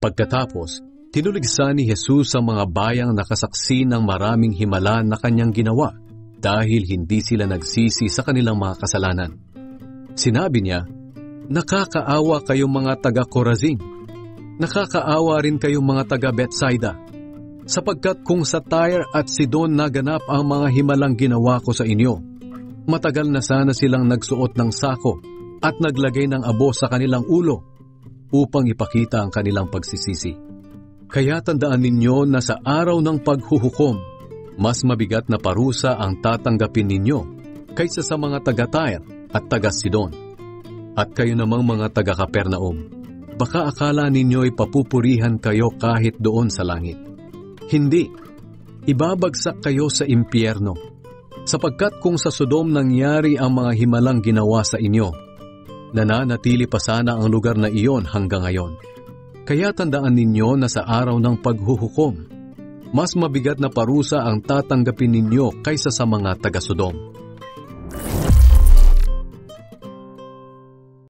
Pagkatapos, tinuligsa ni Jesus ang mga bayang nakasaksi ng maraming himala na kanyang ginawa dahil hindi sila nagsisi sa kanilang mga kasalanan. Sinabi niya, "Nakakaawa kayong mga taga-Corazin. Nakakaawa rin kayong mga taga-Bethsaida, sapagkat kung sa Tyre at Sidon naganap ang mga himalang ginawa ko sa inyo, matagal na sana silang nagsuot ng sako at naglagay ng abo sa kanilang ulo upang ipakita ang kanilang pagsisisi. Kaya tandaan ninyo na sa araw ng paghuhukom, mas mabigat na parusa ang tatanggapin ninyo kaysa sa mga taga-Tyre at taga-Sidon. At kayo namang mga taga-Capernaum, baka akala ninyo'y papupurihan kayo kahit doon sa langit. Hindi, ibabagsak kayo sa impyerno, sapagkat kung sa Sodom nangyari ang mga himalang ginawa sa inyo, nananatili pa sana ang lugar na iyon hanggang ngayon. Kaya tandaan ninyo na sa araw ng paghuhukom, mas mabigat na parusa ang tatanggapin ninyo kaysa sa mga taga-Sodom.